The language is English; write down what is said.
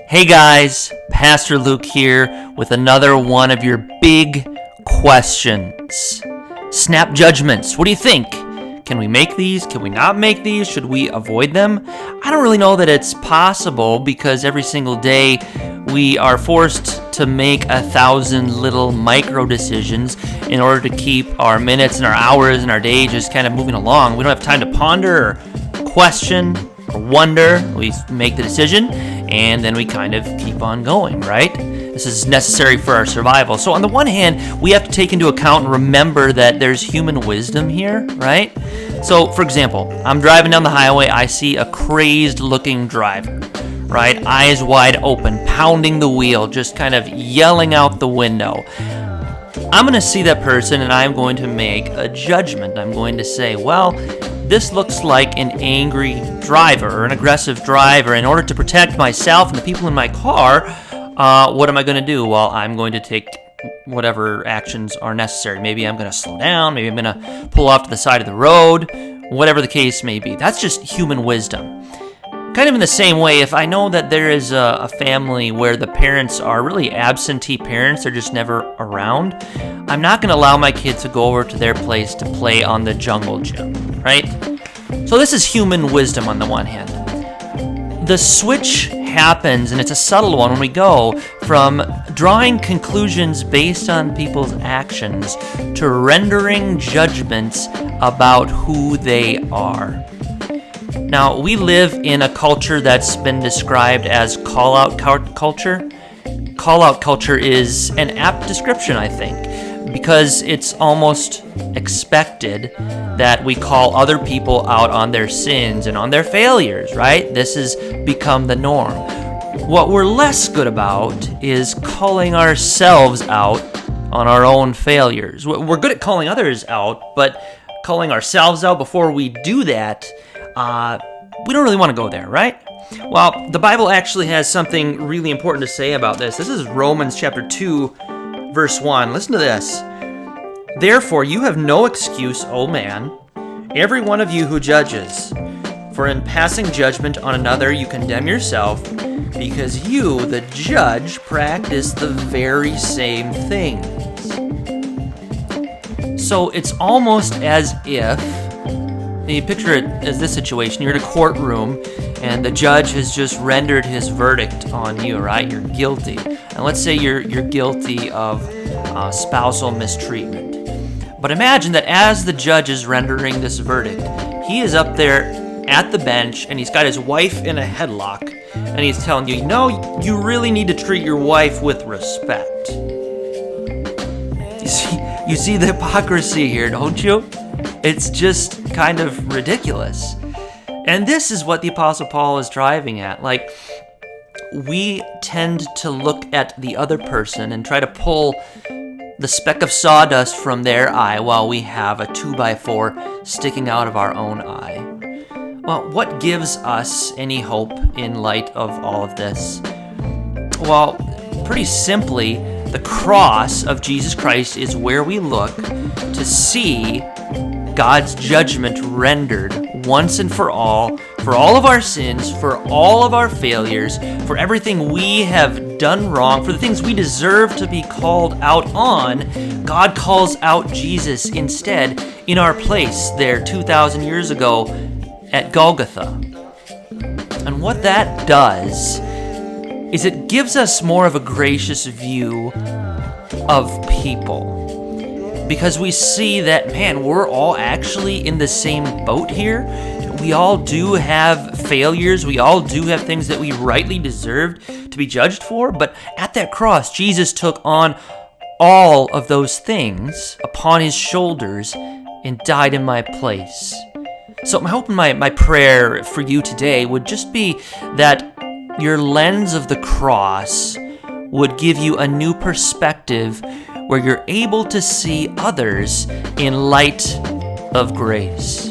Hey guys, Pastor Luke here with another one of your big questions. Snap judgments. What do you think? Can we make these? Can we not make these? Should we avoid them? I don't really know that it's possible because every single day we are forced to make 1,000 little micro decisions in order to keep our minutes and our hours and our day just kind of moving along. We don't have time to ponder or question or wonder. We make the decision and then we kind of keep on going, right? This is necessary for our survival. So on the one hand, we have to take into account and remember that there's human wisdom here, right? So for example, I'm driving down the highway, I see a crazed looking driver, right? Eyes wide open, pounding the wheel, just kind of yelling out the window. I'm going to see that person and I'm going to make a judgment. I'm going to say, well, this looks like an angry driver or an aggressive driver. In order to protect myself and the people in my car, what am I going to do? Well, I'm going to take whatever actions are necessary. Maybe I'm going to slow down. Maybe I'm going to pull off to the side of the road. Whatever the case may be. That's just human wisdom. Kind of in the same way, if I know that there is a family where the parents are really absentee parents, they're just never around, I'm not going to allow my kid to go over to their place to play on the jungle gym, right? So this is human wisdom on the one hand. The switch happens, and it's a subtle one, when we go from drawing conclusions based on people's actions to rendering judgments about who they are. Now, we live in a culture that's been described as call-out culture. Call-out culture is an apt description, I think, because it's almost expected that we call other people out on their sins and on their failures, right? This has become the norm. What we're less good about is calling ourselves out on our own failures. We're good at calling others out, but calling ourselves out before we do that, we don't really want to go there, right? Well, the Bible actually has something really important to say about this. This is Romans chapter 2, verse 1. Listen to this. Therefore, you have no excuse, O man, every one of you who judges. For in passing judgment on another, you condemn yourself, because you, the judge, practice the very same things. So it's almost as if, you picture it as this situation, you're in a courtroom and the judge has just rendered his verdict on you, right? You're guilty. And let's say you're guilty of spousal mistreatment. But imagine that as the judge is rendering this verdict, he is up there at the bench and he's got his wife in a headlock and he's telling you, you really need to treat your wife with respect. You see the hypocrisy here, don't you? It's just kind of ridiculous. And this is what the Apostle Paul is driving at. Like, we tend to look at the other person and try to pull the speck of sawdust from their eye while we have a 2x4 sticking out of our own eye. Well, what gives us any hope in light of all of this? Well, pretty simply, the cross of Jesus Christ is where we look to see God's judgment rendered once and for all of our sins, for all of our failures, for everything we have done wrong, for the things we deserve to be called out on. God calls out Jesus instead in our place there 2,000 years ago at Golgotha. And what that does is it gives us more of a gracious view of people. Because we see that, man, we're all actually in the same boat here. We all do have failures. We all do have things that we rightly deserved to be judged for. But at that cross, Jesus took on all of those things upon his shoulders and died in my place. So my hope and my prayer for you today would just be that your lens of the cross would give you a new perspective where you're able to see others in light of grace.